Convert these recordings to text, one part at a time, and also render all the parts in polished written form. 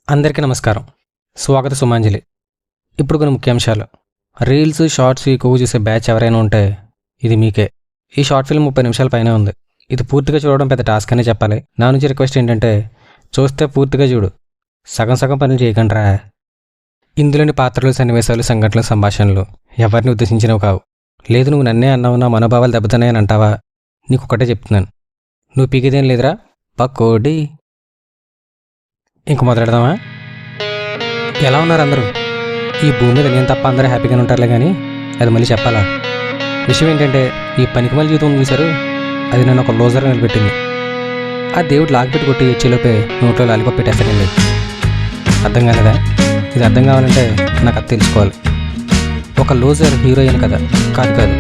అందరికీ నమస్కారం. స్వాగత సుమాంజలి. ఇప్పుడు కొన్ని ముఖ్యాంశాలు. రీల్స్, షార్ట్స్ ఎక్కువ చూసే బ్యాచ్ ఎవరైనా ఉంటే ఇది మీకే. ఈ షార్ట్ ఫిల్మ్ 30 నిమిషాల పైనే ఉంది. ఇది పూర్తిగా చూడడం పెద్ద టాస్క్ అనే చెప్పాలి. నా నుంచి రిక్వెస్ట్ ఏంటంటే చూస్తే పూర్తిగా చూడు, సగం సగం పనులు చేయకండిరా. ఇందులోని పాత్రలు, సన్నివేశాలు, సంఘటనలు, సంభాషణలు ఎవరిని ఉద్దేశించినవి కావు. లేదు నువ్వు నన్నే అన్నావు, నా మనోభావాలు దెబ్బతున్నాయని అంటావా? నీకు ఒకటే చెప్తున్నాను, నువ్వు పీకేదేం లేదురా పక్కోడి. ఇంక మొదలెడదామా? ఎలా ఉన్నారు అందరూ? ఈ భూమి మీద నేను తప్ప అందరూ హ్యాపీగానే ఉంటారులే, కానీ అది మళ్ళీ చెప్పాలా? విషయం ఏంటంటే ఈ పనికిమాల జీవితం చూశారు, అది నన్ను ఒక లోజర్ నిలబెట్టింది. ఆ దేవుడు లాగిపెట్టి కొట్టి ఇచ్చేలోపే నోట్లో లాలిపప్పు పెట్టేస్తాడండి. అర్థం కాలేదా? ఇది అర్థం కావాలంటే నాకు అది తెలుసుకోవాలి. ఒక లోజర్ హీరోయిన్ కదా? కాదు కాదు,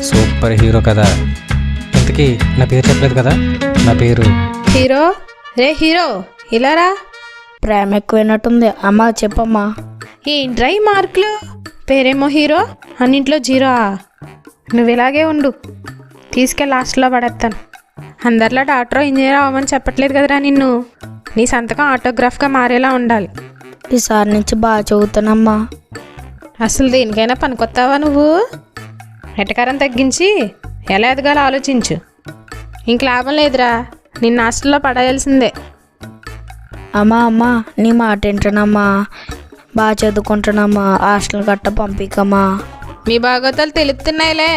సూపర్ హీరో కదా. ఇంతకీ నా పేరు చెప్పలేదు కదా? నా పేరు హీరో. రే హీరో, ఇలారా. ప్రేమ ఎక్కువైనట్టుంది. అమ్మా చెప్పమ్మా. ఏంట్రా ఈ మార్కులు? పేరేమో హీరో, అన్నింట్లో జీరో. నువ్వు ఇలాగే ఉండు, తీసుకెళ్ళి లాస్ట్లో పడేస్తాను. అందరిలో డాక్టర్, ఇంజనీర్ అవ్వమని చెప్పట్లేదు కదరా నిన్ను. నీ సంతకం ఆటోగ్రాఫ్గా మారేలా ఉండాలి. ఈసారి నుంచి బాగా చదువుతానమ్మా. అసలు దేనికైనా పనికొత్తావా నువ్వు? ఎటకారం తగ్గించి ఎలా ఎదగాలో ఆలోచించు. ఇంక లాభం లేదురా, నిన్ను హాస్టల్లో పడేయాల్సిందే. అమ్మా నీ మాట ఏంటనమ్మా, బాగా చదువుకుంటానమ్మా, హాస్టల్ గట్ట పంపికమ్మా. మీ భాగవతాలు తెలుస్తున్నాయిలే.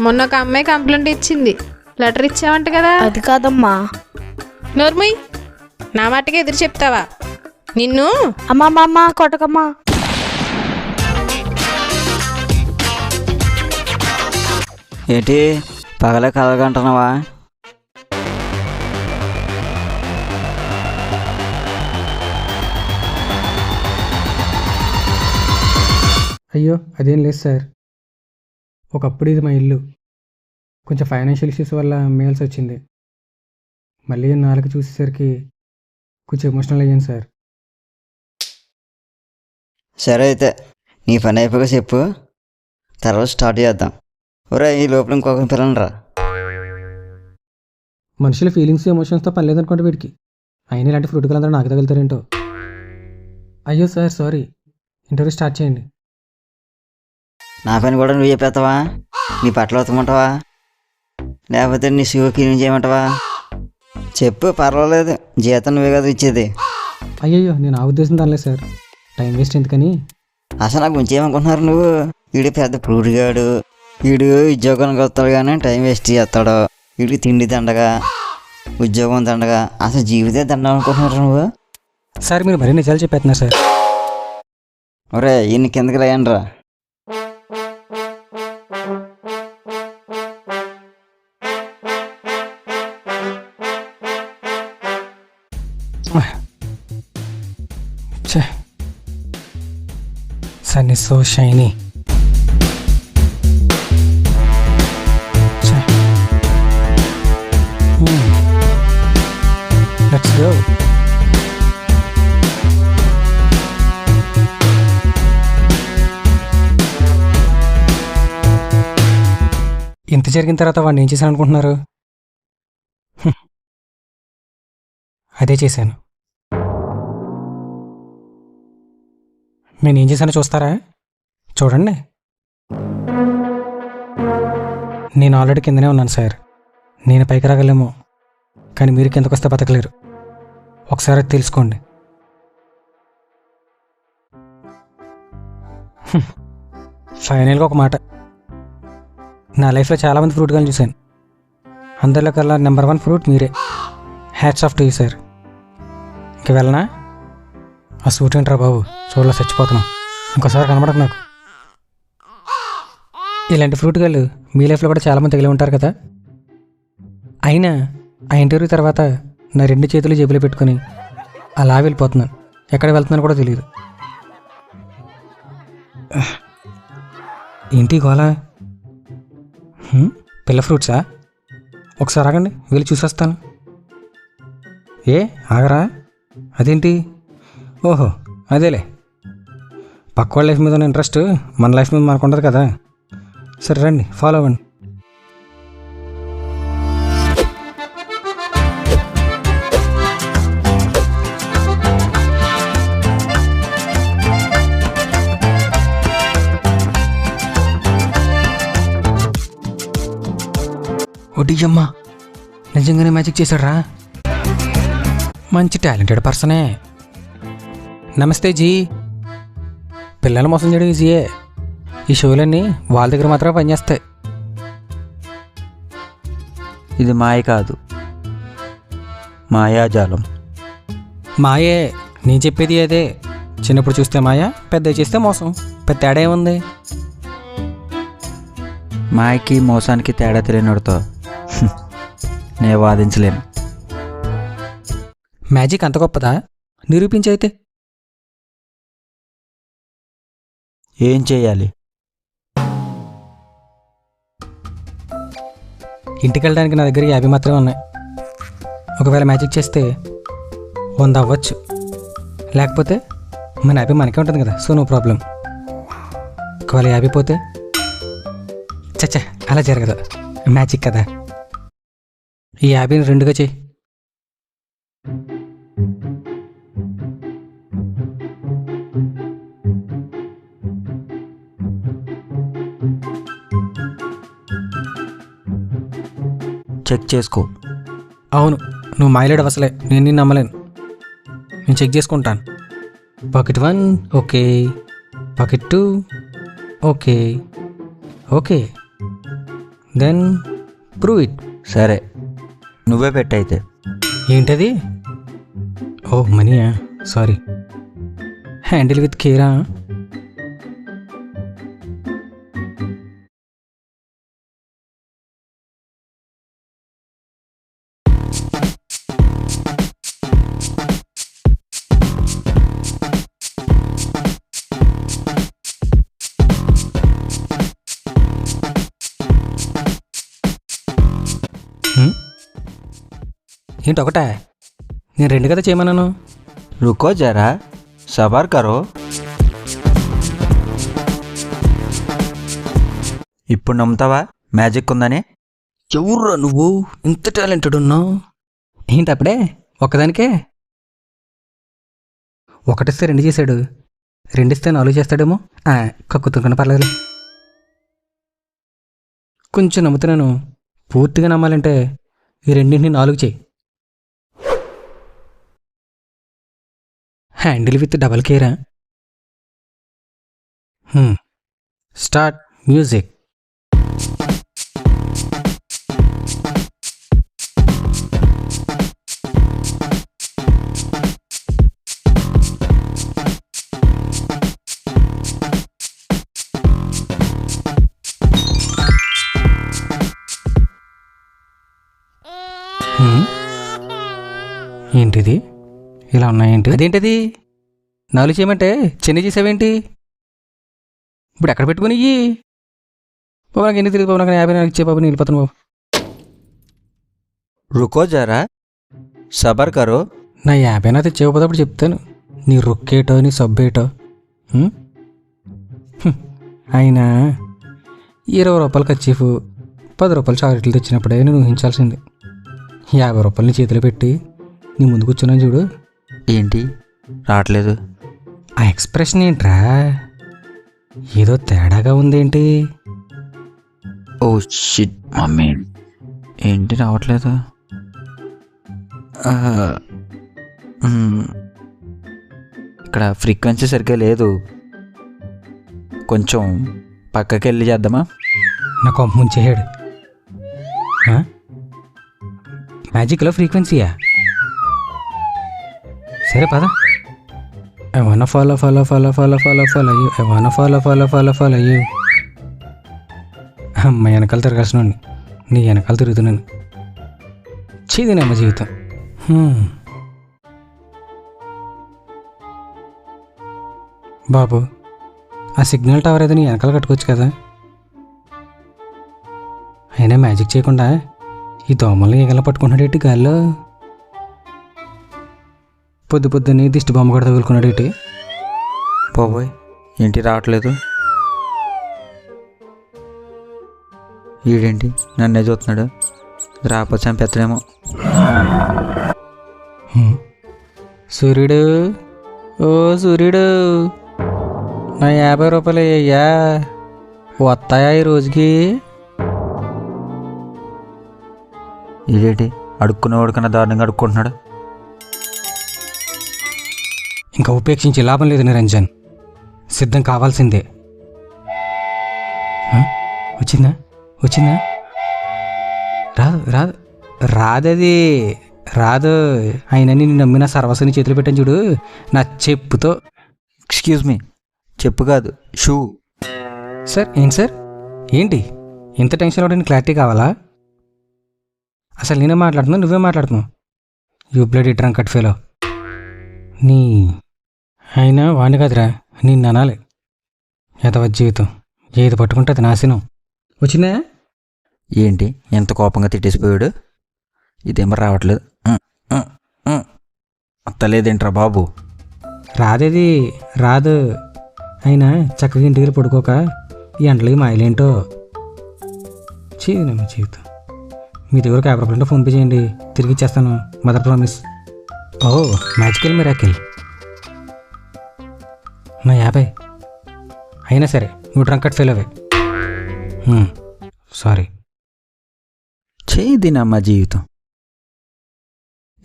మొన్న ఒక అమ్మాయి కంప్లైంట్ ఇచ్చింది, లెటర్ ఇచ్చావంట కదా? అది కాదమ్మా. నోర్మయ్, నా మాటకి ఎదురు చెప్తావా నిన్ను? అమ్మా కొట్టకమ్మా. ఏంటి పగలే కలగంటున్నావా? అయ్యో అదేం లేదు సార్. ఒకప్పుడు ఇది మా ఇల్లు. కొంచెం ఫైనాన్షియల్ ఇష్యూస్ వల్ల మేల్స్ వచ్చింది. మళ్ళీ నాలుగు చూసేసరికి కొంచెం ఎమోషనల్ అయ్యాను సార్. సరే అయితే నీ పని అయిపోయాక చెప్పు, తర్వాత స్టార్ట్ చేద్దాం. ఒరే ఈ లోపల ఇంకొక పిల్లనరా. మనుషుల ఫీలింగ్స్, ఎమోషన్స్తో పని లేదనుకోండి వీడికి. అయినా ఇలాంటి ఫ్రూట్ అందరూ నాకు తగులుతారేంటో. అయ్యో సార్ సారీ. ఇంటర్వ్యూ స్టార్ట్ చేయండి. నా పని కూడా నువ్వు చెప్పేస్తావా? నీ బట్టలు ఉతకమంటావా, లేకపోతే నీ షూ క్లీన్ చేయమంటావా? చెప్పు, పర్వాలేదు, జీతం నువ్వే కదా ఇచ్చేది. అయ్యయ్యో నేను ఆ ఉద్దేశం తనలేదు సార్, టైం వేస్ట్ ఎందుకని. అసలు నాకు గురించి ఏమనుకుంటున్నారు నువ్వు? వీడు పెద్ద ఫ్రూట్గాడు, వీడు ఉద్యోగానికి వస్తాడు కానీ టైం వేస్ట్ చేస్తాడు. వీడికి తిండి దండగా, ఉద్యోగం దండగా, అసలు జీవితే దండం అనుకుంటున్నారు నువ్వు. సార్ మీరు మరీ నిజాలు చెప్పేస్తున్నారు సార్. ఒరే ఈయన కిందకి రాయండి రా. Sun is so shiny. Let's go. ఇంత జరిగిన తర్వాత వాడిని ఏం చేశాను అనుకుంటున్నారు? అదే చేశాను. నేను ఏం చేశానో చూస్తారా? చూడండి. నేను ఆల్రెడీ కిందనే ఉన్నాను సార్. నేను పైకి రాగలేమో, కానీ మీరు కిందకు వస్తే బతకలేరు. ఒకసారి అది తెలుసుకోండి. ఫైనల్గా ఒక మాట, నా లైఫ్లో చాలామంది ఫ్రూట్ గాని చూశాను. అందరిలో కల్లా నెంబర్ 1 ఫ్రూట్ మీరే. Hats off to you sir. ఇంక వెళ్ళనా? ఆ సూట్ ఏంట్రా బాబు, చూడలో చచ్చిపోతున్నాం. ఇంకోసారి కనబడకు నాకు. ఇలాంటి ఫ్రూట్ గాళ్ళు మీ లైఫ్లో కూడా చాలామంది తగిలి ఉంటారు కదా. అయినా ఆ ఇంటర్వ్యూ తర్వాత నా 2 చేతులు జేబులో పెట్టుకొని అలా వెళ్ళిపోతున్నాను. ఎక్కడ వెళ్తున్నాను కూడా తెలియదు. ఏంటి గోలా? పిల్ల ఫ్రూట్సా? ఒకసారి ఆగండి, వెళ్ళి చూసేస్తాను. ఏ ఆగరా? అదేంటి? ఓహో అదేలే, పక్క వాళ్ళ లైఫ్ మీద ఉన్న ఇంట్రెస్ట్ మన లైఫ్ మీద మనకు ఉండదు కదా. సరే రండి, ఫాలో అవ్వండి. ఓడియమ్మా, నిజంగానే మ్యాజిక్ చేశాడ్రా. మంచి టాలెంటెడ్ పర్సనే. నమస్తే జీ. పిల్లలు మోసం చేయడం ఈజీయే. ఈ షోలన్నీ వాళ్ళ దగ్గర మాత్రమే పనిచేస్తాయి. ఇది మాయ కాదు, మాయాజాలం. మాయే, నేను చెప్పేది అదే. చిన్నప్పుడు చూస్తే మాయ, పెద్ద చేస్తే మోసం. పెద్ద తేడా ఏముంది? మాయకి మోసానికి తేడా తెలియనివాడితో నేను వాదించలేను. మ్యాజిక్ అంత గొప్పదా? నిరూపించైతే. ఏం చేయాలి? ఇంటికి వెళ్ళడానికి నా దగ్గర 50 మాత్రమే ఉన్నాయి. ఒకవేళ మ్యాజిక్ చేస్తే 100 అవ్వచ్చు. లేకపోతే మన 50 మనకే ఉంటుంది కదా, సో నో ప్రాబ్లం. ఒకవేళ 50 పోతే చచ్చా, అలా జరగదు. మ్యాజిక్ కదా. ఈ 50ని 2గా చేయి. చెక్ చేసుకో. అవును, నువ్వు మాయలేడు అసలే. నేను నిన్ను నమ్మలేను. నేను చెక్ చేసుకుంటాను. Pocket 1 okay, pocket 2 okay, okay, then prove it. సరే, నువ్వే పెట్టయితే. ఏంటది? ఓ మనీయా, సారీ. హ్యాండిల్ విత్ కేరా. ఏంటి ఒకటే? నేను 2 కదా చేయమన్నాను. రుకో జరా, సబర్ కరో. ఇప్పుడు నమ్ముతావా మ్యాజిక్ ఉందని? ఎవర్రా నువ్వు ఇంత టాలెంటెడ్ ఉన్నావు? ఏంటి అప్పుడే ఒక్కదానికే? 1 ఇస్తే 2 చేశాడు, 2 ఇస్తే 4 చేస్తాడేమో. కక్కుతున్నా పర్లేదు. కొంచెం నమ్ముతున్నాను. పూర్తిగా నమ్మాలంటే ఈ 2ని 4 చేయి. హ్యాండిల్ విత్ డబల్ కేరా. Start music. ఏంటిది? ఇలా ఉన్నాయేంటి? అదేంటిది? 4 చేయమంటే చిన్న చేసావేంటి? ఇప్పుడు ఎక్కడ పెట్టుకుని ఇయ్యి బాబు. నాకు ఎన్ని తెలియదు బాబు. నాకు 50 ఇచ్చే బాబు. నేను వెళ్ళిపోతాను బాబు. రుకో జరా, సబర్ కరో. నా 50 నాతో ఇచ్చేకపోతే అప్పుడు చెప్తాను నీ రొక్కేటో నీ సబ్బేటో. అయినా 20 రూపాయలు ఖర్చీఫ్, 10 రూపాయలు చాక్లెట్లు తెచ్చినప్పుడే నేను ఊహించాల్సింది. 50 రూపాయలు నీ చేతిలో పెట్టి నీ ముందు కూర్చున్నాను చూడు. ఏంటి రావట్లేదు? ఆ ఎక్స్ప్రెషన్ ఏంట్రా? ఏదో తేడాగా ఉందేంటి? ఓ షిట్ మమ్మీ, ఏంటి రావట్లేదు? ఇక్కడ ఫ్రీక్వెన్సీ సరిగ్గా లేదు. కొంచెం పక్కకి వెళ్ళి చేద్దామా? నా కొంప ముంచేయాడు. మ్యాజిక్లో ఫ్రీక్వెన్సీయా? సరే పద. I wanna follow you. I wanna follow you. అమ్మ వెనకాల తిరగాల్సిన నీ వెనకాల తిరుగుతున్నాను. చీదినమ్మ జీవితం. బాబు, ఆ సిగ్నల్ టవర్ ఏదో నీ వెనకాల కట్టుకోవచ్చు కదా. అయినా మ్యాజిక్ చేయకుండా ఈ దోమల్ని ఎగల పట్టుకుంటున్నాడేంటి గాల్లో? పొద్దున్నే దిష్టి బొమ్మ కూడా తగులుకున్నాడేంటి? బాబోయ్, ఏంటి రావట్లేదు? వీడేంటి నన్నే చూస్తున్నాడు? రాకపోతే చంపేస్తాడేమో. సూర్యుడు, ఓ సూర్యుడు, నా 50 రూపాయలు అయ్యా వస్తాయా ఈ రోజుకి? ఇదేంటి అడుక్కునేవాడు కన్నా దారుణంగా అడుక్కుంటున్నాడు. ఇంకా ఉపేక్షించే లాభం లేదు నిరంజన్, సిద్ధం కావాల్సిందే. ఆ? వచ్చిందా వచ్చిందా? రాదు రాదు రాదది రాదు. ఆయన నిన్ను నమ్మిన సర్వస్వని చేతులు పెట్టాను చూడు, నా చెప్పుతో. ఎక్స్క్యూజ్ మీ, చెప్పు కాదు షూ. సార్ ఏంటి సార్, ఏంటి ఇంత టెన్షన్లో నేను క్లారిటీ కావాలా? అసలు నేనే మాట్లాడుతున్నావు, నువ్వే మాట్లాడుతున్నావు. You blood drunk cut fellow. నీ అయినా వాడిని కాదురా, నిన్ను అనాలి. ఎదవ జీవితం ఏది పట్టుకుంటే అది నాశనం. వచ్చిందా? ఏంటి ఎంత కోపంగా తిట్టేసిపోయాడు? ఇదేమో రావట్లేదు. అత్తలేదేంట్రా బాబు? రాదేది రాదు. అయినా చక్కగా ఇంటికి వెళ్ళి పడుకోక ఈ ఎండలకి మాయలేంటో. చేయనమ్మ జీవితం. మీ దగ్గర ఒక 50 రూపాయలు ఉంటే ఫోన్పే చేయండి, తిరిగి ఇచ్చేస్తాను. Mother promise. Oh magical miracle. నా 50. అయినా సరే నువ్వు డ్రంక్ కట్ ఫెయిల్ అవే. సారీ. చేదినమ్మ జీవితం.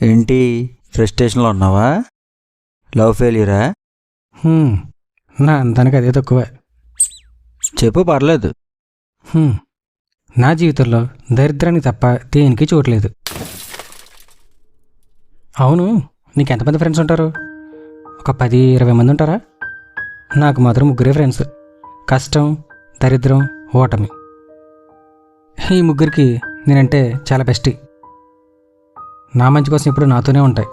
ఏంటి ఫ్రస్ట్రేషన్లో ఉన్నావా? లవ్ ఫెయిల్యూరా? నా అంతానికి అదే తక్కువే. చెప్పు పర్లేదు. నా జీవితంలో దరిద్రానికి తప్ప దేనికి చూడలేదు. అవును, నీకు ఎంతమంది ఫ్రెండ్స్ ఉంటారు? ఒక 10-20 మంది ఉంటారా? నాకు మాత్రం 3 ఫ్రెండ్స్. కష్టం, దరిద్రం, ఓటమి. ఈ 3కి నేనంటే చాలా బెస్టీ. నా మంచి కోసం ఇప్పుడు నాతోనే ఉంటాయి.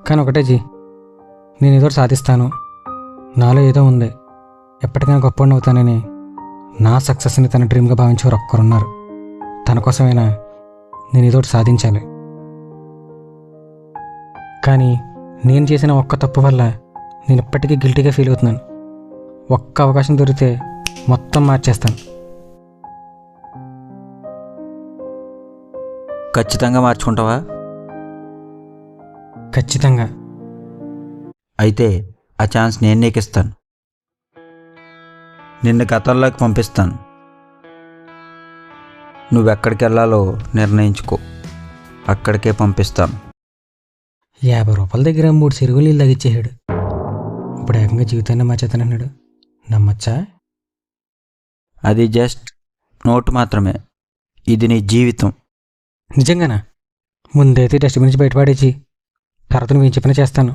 కానీ ఒకటే జీ, నేను ఏదో సాధిస్తాను, నాలో ఏదో ఉంది, ఎప్పటికైనా గొప్పవాడిని అవుతానని నా సక్సెస్ని తన డ్రీమ్గా భావించేవారు ఒక్కరున్నారు. తన కోసమైనా నేను ఏదో సాధించాలి. కానీ నేను చేసిన ఒక్క తప్పు వల్ల నేను ఇప్పటికీ గిల్టీగా ఫీల్ అవుతున్నాను. ఒక్క అవకాశం దొరికితే మొత్తం మార్చేస్తాను. ఖచ్చితంగా మార్చుకుంటావా? ఖచ్చితంగా. అయితే ఆ ఛాన్స్ నేను నీకు ఇస్తాను. నిన్ను గతంలోకి పంపిస్తాను. నువ్వెక్కడికి వెళ్ళాలో నిర్ణయించుకో, అక్కడికే పంపిస్తాను. 50 రూపాయల దగ్గర 3 చెరువులు నీళ్ళు తగ్గించేసాడు. ఇప్పుడు ఏకంగా జీవితాన్ని మార్చేతానన్నాడు. నమ్మచ్చా? అది జస్ట్ నోటు మాత్రమే, ఇది నీ జీవితం. నిజంగానా? ముందైతే డస్ట్బిన్ నుంచి బయటపడేసి తర్వాత నువ్వేం చెప్పినా చేస్తాను.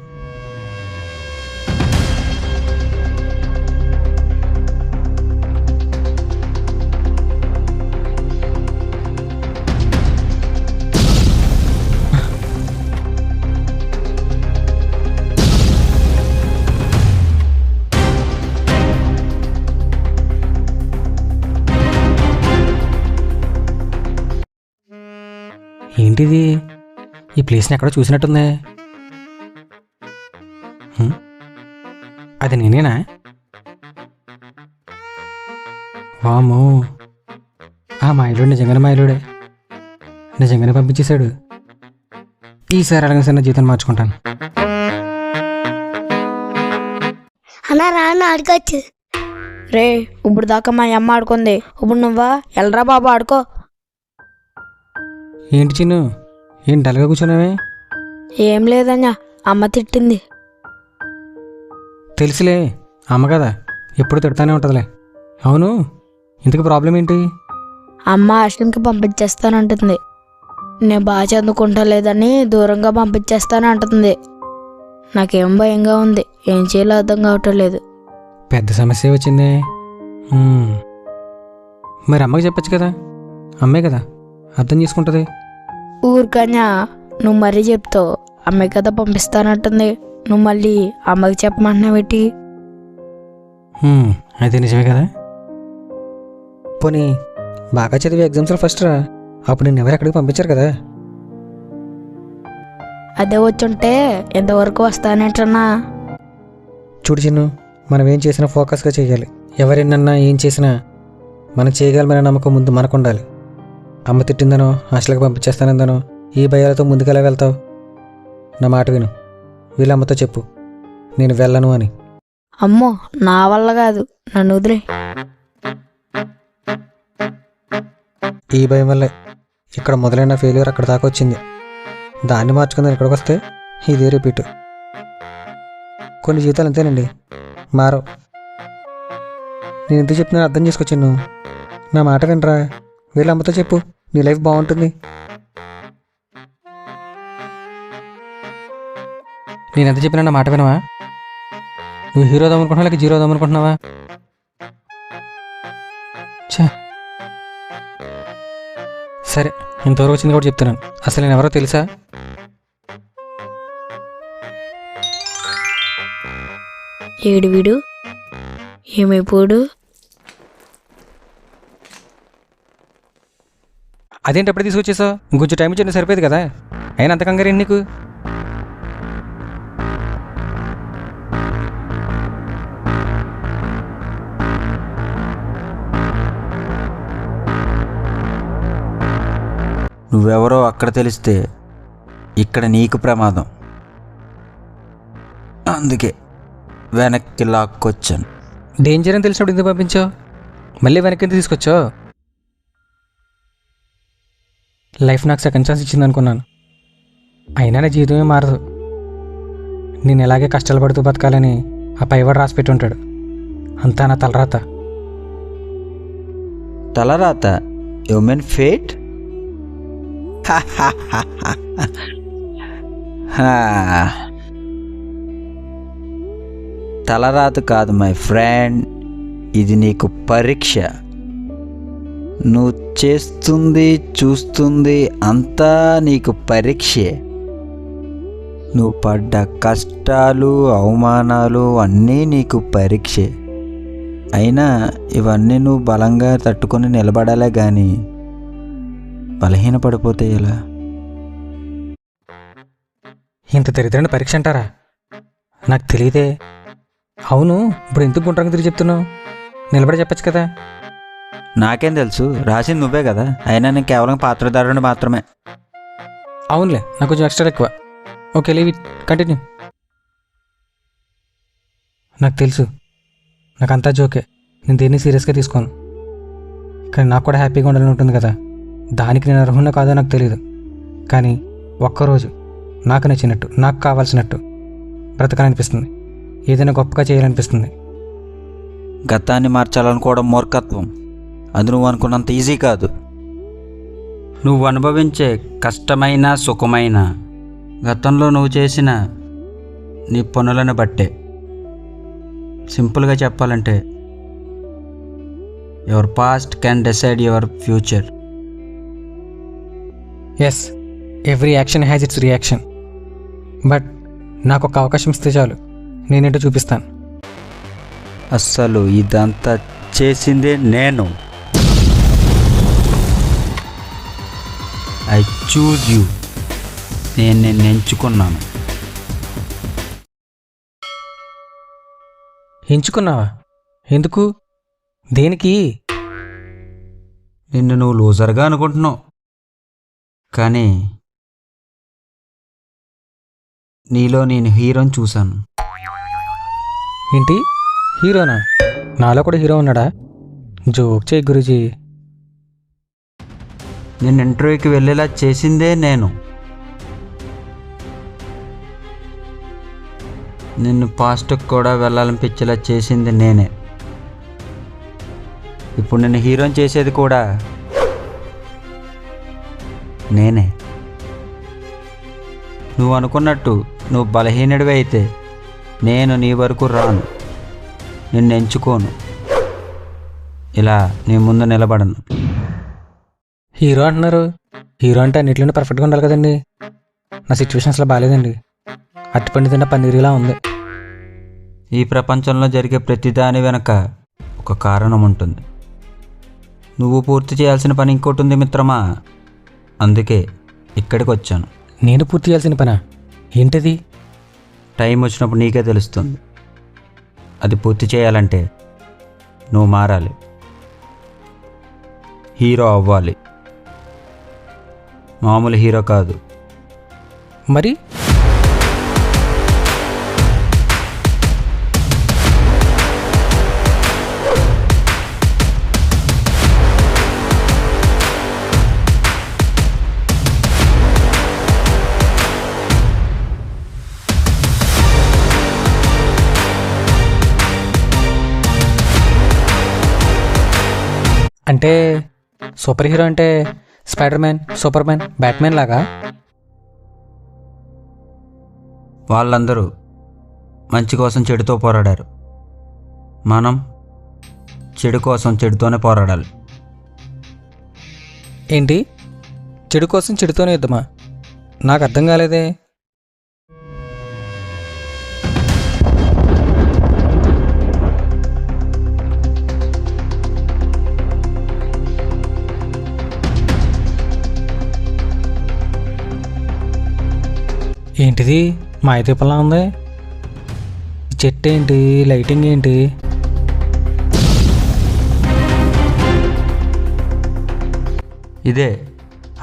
ఏంటిది? ఈ ప్లేస్ని ఎక్కడో చూసినట్టుందే. అది నేనేనా? వామో, ఆ మాయలుడు నిజంగానే మాయలుడే. నిజంగానే పంపించేశాడు. ఈసారి అలాగే సార్ నా జీవితాన్ని మార్చుకుంటాను. అన్నా రాన్న ఆడుకోవచ్చు. రే ఇప్పుడు దాకా మా అమ్మ ఆడుకుంది, ఇప్పుడు నువ్వా? ఎల్రా బాబు ఆడుకో. ఏంటి చిన్ను, ఏంటి డల్గా కూర్చున్నావే? ఏం లేదన్నా, అమ్మ తిట్టింది. తెలుసులే, అమ్మ కదా, ఎప్పుడు తిడతానే ఉంటుందిలే. అవును, ఇంతకు ప్రాబ్లం ఏంటి? అమ్మ హాస్టల్కి పంపించేస్తానంటుంది. నేను బాగా చదువుకుంటలేదని దూరంగా పంపించేస్తానంటుంది. నాకేం భయంగా ఉంది, ఏం చేయాలో అర్థం కావటం లేదు. పెద్ద సమస్య వచ్చిందే. మరి అమ్మకి చెప్పచ్చు కదా, అమ్మే కదా అర్థం చేసుకుంటుంది. ఊరికన్నా నువ్వు మరీ చెప్తావు. అమ్మాయి కదా పంపిస్తానంటుంది, నువ్వు మళ్ళీ అమ్మకి చెప్పమంటున్నావు పెట్టి. అయితే నిజమే కదా. పోనీ బాగా చదివి ఎగ్జామ్స్లో ఫస్ట్ రా, అప్పుడు నేను ఎవరు ఎక్కడికి పంపించారు కదా. అదే వచ్చుంటే ఎంతవరకు వస్తానేటన్నా. చూడు చిన్ను, మనం ఏం చేసినా ఫోకస్గా చేయాలి. ఎవరినన్నా ఏం చేసినా మనం చేయగలమనే నమ్మకం ముందు మనకు ఉండాలి. అమ్మ తిట్టిందనో హాస్టల్కి పంపించేస్తానందనో ఈ భయాలతో ముందుకెలా వెళ్తావు? నా మాట విను, వీళ్ళమ్మతో చెప్పు నేను వెళ్ళను అని. అమ్మో, నా వల్ల కాదు, నన్ను వదిలే. ఈ భయం వల్లే ఇక్కడ మొదలైన ఫెయిల్యూర్ అక్కడ దాకా వచ్చింది. దాన్ని మార్చుకుందని ఇక్కడికి వస్తే ఇదే రిపీట్. కొన్ని జీవితాలు అంతేనండి, మారవు. నేను ఎందుకు చెప్తున్నాను అర్థం చేసుకొచ్చాను. నా మాట వినరా, వీళ్ళ అమ్మతో చెప్పు, నీ లైఫ్ బాగుంటుంది. నేను ఎంత చెప్పినా నా మాట వినవా? నువ్వు హీరో అవుదామనుకుంటున్నావా లేక జీరో అవుదామనుకుంటున్నావా? ఛా, సరే ఇంతవరకు వచ్చింది కూడా చెప్తున్నాను. అసలు నేను ఎవరో తెలుసా? ఏడు వీడు ఏమైపోడు? అదేంటి ఎప్పుడు తీసుకొచ్చేసావు? ఇంకొంచెం టైం ఇచ్చి సరిపోయేది కదా. అయినా అంత కంగారేంటి నీకు? నువ్వెవరో అక్కడ తెలిస్తే ఇక్కడ నీకు ప్రమాదం. అందుకే వెనక్కి లాక్కొచ్చాను. డేంజర్ అని తెలిసినప్పుడు ఎందుకు పంపించావు? మళ్ళీ వెనక్కి ఎందుకు తీసుకొచ్చావు? లైఫ్ నాకు సెకండ్ ఛాన్స్ ఇచ్చింది అనుకున్నాను. అయినా నా జీవితమే మారదు. నేను ఎలాగే కష్టాలు పడుతూ బతకాలని ఆ పైవాడు రాసి పెట్టి ఉంటాడు. అంతా నా తలరాత. తలరాత? You mean fate? తలరాత కాదు మై ఫ్రెండ్, ఇది నీకు పరీక్ష. నువ్వు చేస్తుంది చూస్తుంది అంతా నీకు పరీక్షే. నువ్వు పడ్డ కష్టాలు అవమానాలు అన్నీ నీకు పరీక్షే. అయినా ఇవన్నీ నువ్వు బలంగా తట్టుకొని నిలబడాలే కానీ బలహీనపడిపోతే ఎలా? ఇంత దరిద్రమైన పరీక్ష అంటారా? నాకు తెలియదే. అవును, ఇప్పుడు ఎందుకు గుండ్రంగా తిరిగి చెప్తున్నావు? నిలబడి చెప్పచ్చు కదా. నాకేం తెలుసు, రాసింది నువ్వే కదా. అయినా నేను కేవలం పాత్రధారుని మాత్రమే. అవునులే, నాకు కొంచెం ఎక్స్ట్రా ఎక్కువ. Okay, leave it, continue. నాకు తెలుసు, నాకంతా జోకే. నేను దేన్ని సీరియస్గా తీసుకోను. కానీ నాకు కూడా హ్యాపీగా ఉండాలని ఉంటుంది కదా. దానికి నేను అర్హున్నా కాదో నాకు తెలియదు. కానీ ఒక్కరోజు నాకు నచ్చినట్టు, నాకు కావాల్సినట్టు బ్రతకాలనిపిస్తుంది. ఏదైనా గొప్పగా చేయాలనిపిస్తుంది. గతాన్ని మార్చాలనుకోవడం మూర్ఖత్వం. అది నువ్వు అనుకున్నంత ఈజీ కాదు. నువ్వు అనుభవించే కష్టమైన సుఖమైన గతంలో నువ్వు చేసిన నీ పనులను బట్టే. సింపుల్గా చెప్పాలంటే your past can decide your future. Yes, every action has its reaction. But నాకు ఒక అవకాశం ఇస్తే చాలు, నేనేంటో చూపిస్తాను. అస్సలు ఇదంతా చేసిందే నేను. I choose you. నేను నిన్ను ఎంచుకున్నాను. ఎంచుకున్నావా? ఎందుకు? దేనికి? నిన్ను నువ్వు లూజర్గా అనుకుంటున్నావు, కానీ నీలో నేను హీరోని చూశాను. ఏంటి, హీరోనా? నాలో కూడా హీరో ఉన్నాడా? జోక్ చేయి గురూజీ. నేను ఇంటర్వ్యూకి వెళ్ళేలా చేసిందే నేను. నిన్ను పాస్ట్కి కూడా వెళ్ళాలనిపించేలా చేసింది నేనే. ఇప్పుడు నేను హీరోని చేసేది కూడా నేనే. నువ్వు అనుకున్నట్టు నువ్వు బలహీనుడివి అయితే నేను నీ వరకు రాను, నిన్ను ఎంచుకోను, ఇలా నీ ముందు నిలబడను. హీరో అంటున్నారు. హీరో అంటే అన్నిట్లోనే పర్ఫెక్ట్గా ఉండాలి కదండి. నా సిచ్యువేషన్ అసలు బాగాలేదండి. అట్టుపండి తిన్న పన్నీరులా ఉంది. ఈ ప్రపంచంలో జరిగే ప్రతిదాని వెనక ఒక కారణం ఉంటుంది. నువ్వు పూర్తి చేయాల్సిన పని ఇంకోటి ఉంది మిత్రమా. అందుకే ఇక్కడికి వచ్చాను. నేను పూర్తి చేయాల్సిన పనా? ఏంటది? టైం వచ్చినప్పుడు నీకే తెలుస్తుంది. అది పూర్తి చేయాలంటే నువ్వు మారాలి, హీరో అవ్వాలి. మామూలు హీరో కాదు. మరి అంటే సూపర్ హీరో అంటే spider man, super man, Batman లాగా? వాళ్ళందరూ మంచి కోసం చెడుతో పోరాడారు. మనం చెడు కోసం చెడుతోనే పోరాడాలి. ఏంటి, చెడు కోసం చెడుతోనే యుద్ధమా? నాకు అర్థం కాలేదే. ఏంటిది, మాయదీపంలా ఉంది. ఈ చెట్టు ఏంటి, లైటింగ్ ఏంటి? ఇదే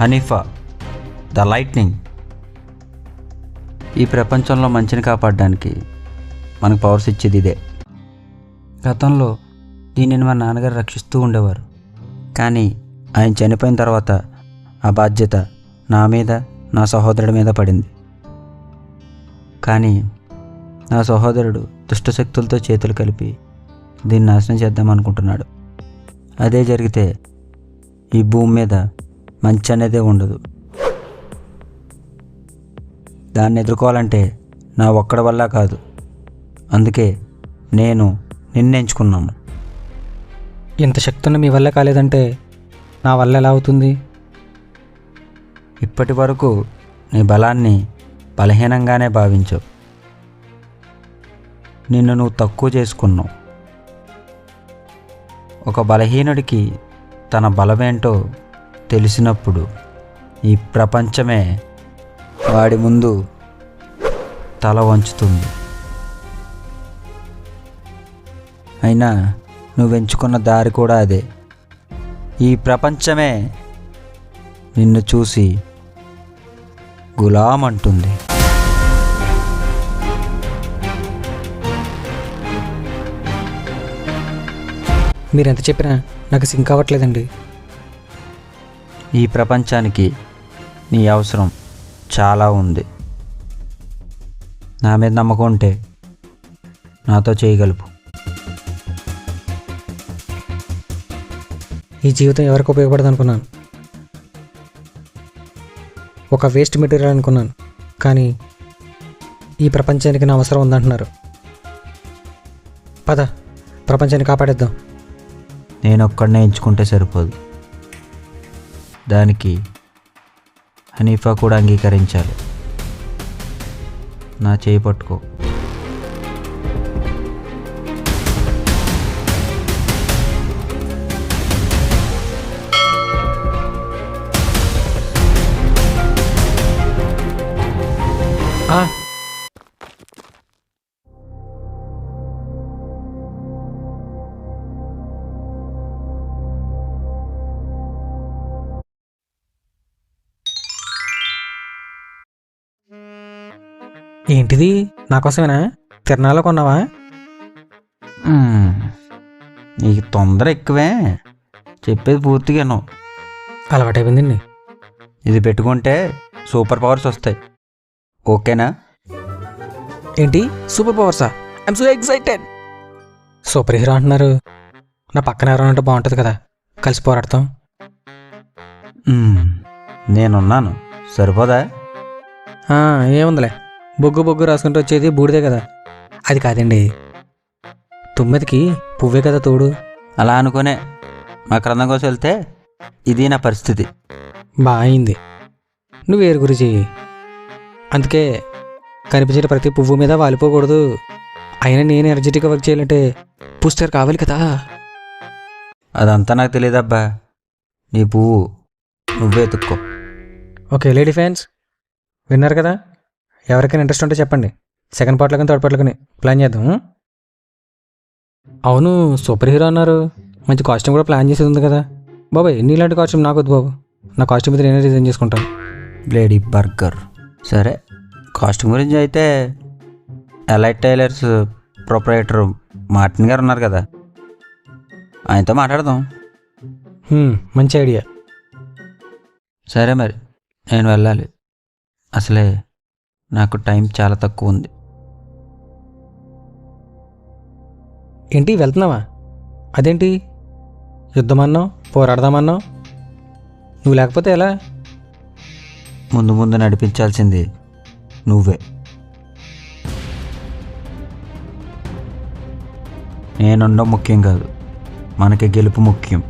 హనీఫా, ద లైట్నింగ్. ఈ ప్రపంచంలో మంచిని కాపాడడానికి మనకు పవర్స్ ఇచ్చేది ఇదే. గతంలో దీనిని మా నాన్నగారు రక్షిస్తూ ఉండేవారు, కానీ ఆయన చనిపోయిన తర్వాత ఆ బాధ్యత నా మీద, నా సహోదరుడి మీద పడింది. కానీ నా సహోదరుడు దుష్టశక్తులతో చేతులు కలిపి దీన్ని నాశనం చేద్దామనుకుంటున్నాడు. అదే జరిగితే ఈ భూమి మీద మంచి అనేదే ఉండదు. దాన్ని ఎదుర్కోవాలంటే నా ఒక్కడి వల్ల కాదు. అందుకే నేను నిన్నెంచుకున్నాను. ఇంత శక్తి ఉన్న మీ వల్ల కాలేదంటే నా వల్ల ఎలా అవుతుంది? ఇప్పటి వరకు నీ బలాన్ని బలహీనంగానే భావించావు. నిన్ను నువ్వు తక్కువ చేసుకున్నావు. ఒక బలహీనుడికి తన బలమేంటో తెలిసినప్పుడు ఈ ప్రపంచమే వాడి ముందు తల వంచుతుంది. అయినా నువ్వెంచుకున్న దారి కూడా అదే. ఈ ప్రపంచమే నిన్ను చూసి గులాం అంటుంది. మీరెంత చెప్పినా నాకు సింక్ అవ్వట్లేదండి. ఈ ప్రపంచానికి నీ అవసరం చాలా ఉంది. నా మీద నమ్మకం ఉంటే నాతో చేయగలుపు. ఈ జీవితం ఎవరికి ఉపయోగపడదు అనుకున్నాను, ఒక వేస్ట్ మెటీరియల్ అనుకున్నాను. కానీ ఈ ప్రపంచానికి నా అవసరం ఉందంటున్నారు. పద, ప్రపంచాన్ని కాపాడేద్దాం. నేను ఒక్కడనే ఎంచుకుంటే సరిపోదు, దానికి హనీఫా కూడా అంగీకరించాలి. నా చేయి పట్టుకో. ఆ, ఏంటిది, నాకోసమేనా? తిరణాల్లో కొన్నావా? నీకు తొందర ఎక్కువే. చెప్పేది పూర్తిగాను. అలవాటైపోయిందండి. ఇది పెట్టుకుంటే సూపర్ పవర్స్ వస్తాయి. ఓకేనా? ఏంటి, సూపర్ పవర్సా? I'm so excited. Super hero అంటున్నారు, నా పక్కన ఎవరైనా ఉంటే బాగుంటుంది కదా, కలిసి పోరాడతాం. నేనున్నాను, సరిపోదా? ఏముందిలే, బొగ్గు బొగ్గు రాసుకుంటూ వచ్చేది బూడిదే కదా. అది కాదండి, తుమ్మెదికి పువ్వే కదా తోడు. అలా అనుకునే మా క్రందం కోసం వెళ్తే ఇది నా పరిస్థితి. బాగా అయింది, నువ్వు వేరు గురించి. అందుకే కనిపించిన ప్రతి పువ్వు మీద వాలిపోకూడదు. అయినా నేను ఎనర్జెటిక్గా వర్క్ చేయాలంటే బూస్టర్ కావాలి కదా. అదంతా నాకు తెలియదబ్బా. నీ పువ్వు నువ్వే ఎత్తుక్కో. ఓకే లేడీ ఫ్యాన్స్, విన్నారు కదా. ఎవరికైనా ఇంట్రెస్ట్ ఉంటే చెప్పండి, సెకండ్ పార్ట్లో కానీ థర్డ్ పార్ట్లో కానీ ప్లాన్ చేద్దాం. అవును, సూపర్ హీరో అన్నారు, మంచి కాస్ట్యూమ్ కూడా ప్లాన్ చేసేది ఉంది కదా. బాబాయ్, నీలాంటి కాస్ట్యూమ్ నాకు వద్దు బాబు, నా కాస్ట్యూమ్ అయితే నేనే డిజైన్ చేసుకుంటాను. Lady burger. సరే, కాస్ట్యూమ్ గురించి అయితే ఎలైట్ టైలర్స్ ప్రొపరేటర్ మార్టిన్ గారు ఉన్నారు కదా, ఆయనతో మాట్లాడదాం. మంచి ఐడియా. సరే మరి, నేను వెళ్ళాలి. అసలే నాకు టైం చాలా తక్కువ ఉంది. ఏంటి, వెళ్తున్నావా? అదేంటి, యుద్ధం అన్నావు, పోరాడదామన్నావు. నువ్వు లేకపోతే ఎలా? ముందు ముందు నడిపించాల్సింది నువ్వే. నేనుండడం ముఖ్యం కాదు, మనకి గెలుపు ముఖ్యం.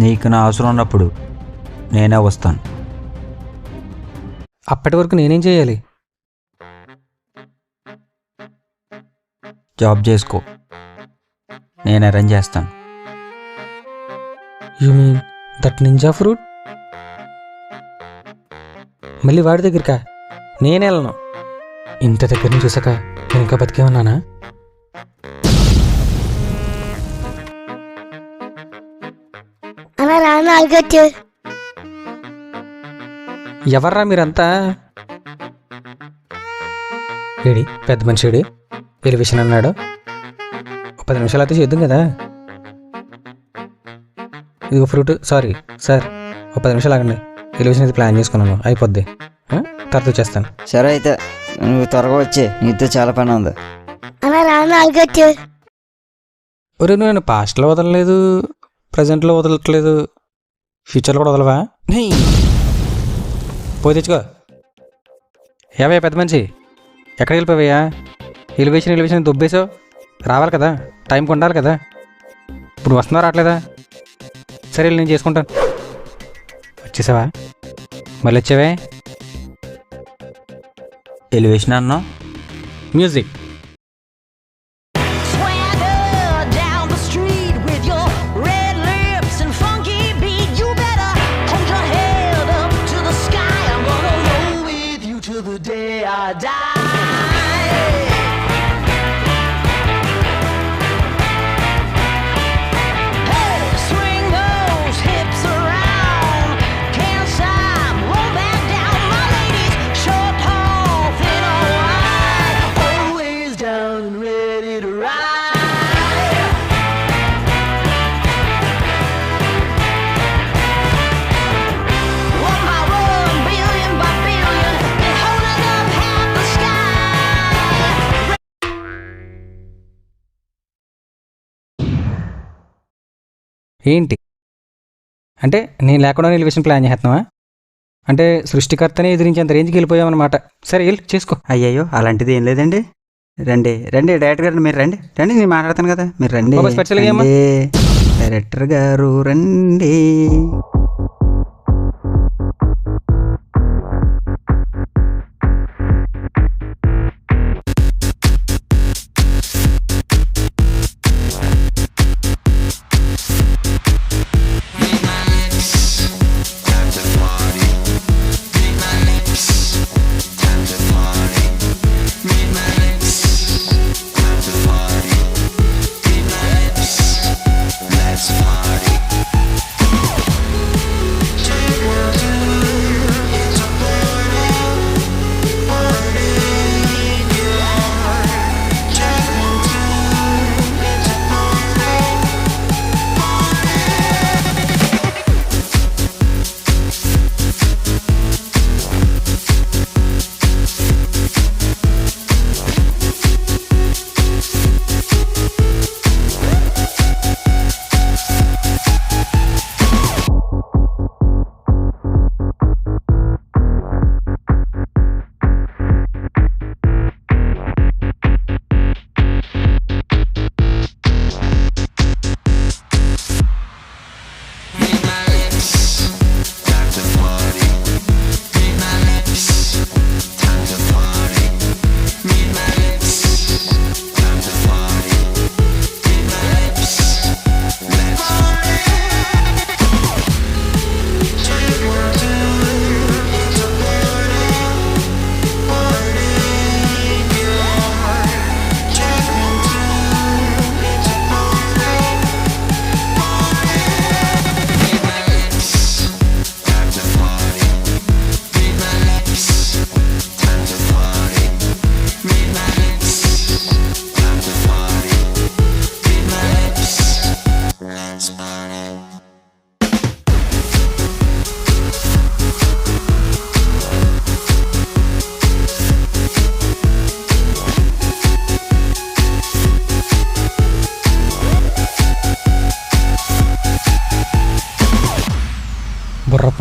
నీకు నా అవసరం ఉన్నప్పుడు నేనే వస్తాను. అప్పటి వరకు నేనేం చేయాలి? జాబ్ చేసుకో, నేను అరేంజ్ చేస్తాను. You mean that ninja fruit? మళ్ళీ వాడి దగ్గరికా? నేనే వెళ్ళను. ఇంత దగ్గర నుంచి చూసాక నేను ఇంకా బతికే ఉన్నానా? అలా రాను అలగచ్చు. ఎవర్రా మీరంతా? ఏడి పెద్ద మనిషి ఏడి? ఎలివేషన్ అన్నాడు. ఒక 10 నిమిషాలు అయితే చేద్దాం కదా. ఇదిగో ఫ్రూట్. సారీ సార్, ఒక 10 నిమిషాలు ఆగండి. ఎలివేషన్ అయితే ప్లాన్ చేసుకున్నాను, అయిపోద్ది. తర్వాత వచ్చేస్తాను. సరే అయితే నువ్వు త్వరగా వచ్చే, నీతో చాలా పని ఉంది. అలా రాను అలగచ్చు. ఒరే, నువ్వు నేను పాస్ట్లో వదలలేదు, ప్రజెంట్లో వదలట్లేదు, ఫ్యూచర్లో కూడా వదలవా? పోయి తెచ్చుకో. ఏవయ్యా పెద్ద మనిషి, ఎక్కడికి వెళ్ళిపోయావయ్యా? ఎలివేషన్ దొబ్బేసావు. రావాలి కదా, టైంకి ఉండాలి కదా. ఇప్పుడు వస్తున్నా రావట్లేదా? సరే నేను చేసుకుంటాను. వచ్చేసావా? మళ్ళీ వచ్చావే. ఎలివేషన్ అన్నావు, music. Swagger down the street with your red lips and funky beat. You better hold your head up to the sky. I'm gonna roll with you till the day I die. Hey, swing those hips around. Can't stop, roll back down. My ladies, short, tall, thin or wide, always down and ready to ride. One by one, billion by billion, been holding up half the sky. ఏంటి అంటే నేను లేకుండా elevation plan చేస్తున్నావా? అంటే సృష్టికర్తనే ఎదిరించేంత రేంజ్కి వెళ్ళిపోయామన్నమాట. సరే వెళ్ళి చేసుకో. అయ్యయ్యో అలాంటిది ఏం లేదండి. రండి రండి డైరెక్టర్ గారు, మీరు రండి రండి, నేను మాట్లాడతాను కదా, మీరు రండి. బాబా, స్పెషల్గా ఏమ్మా? రండి. డైరెక్టర్ గారు రండి.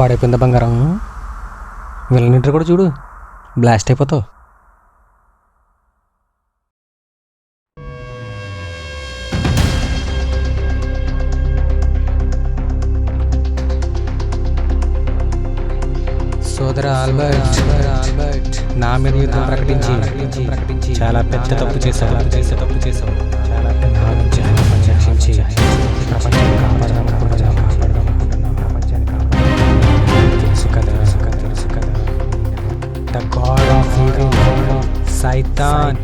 పాడైపోయిందా బంగారం? విలన్ ఇంటర్ కూడా చూడు, బ్లాస్ట్ అయిపోతావు. సోదర ఆల్బర్ట్, నా మీద యుద్ధం ప్రకటించి చాలా పెద్ద తప్పు చేశావు. నా నుంచి ఆత్మహత్య రక్షించి ప్రపంచాన్ని కాపాడదామనుకుంటున్నాను. తెలుసు కదా. ద గాడ్ ఆఫ్ ఈవిల్, సైతాన్.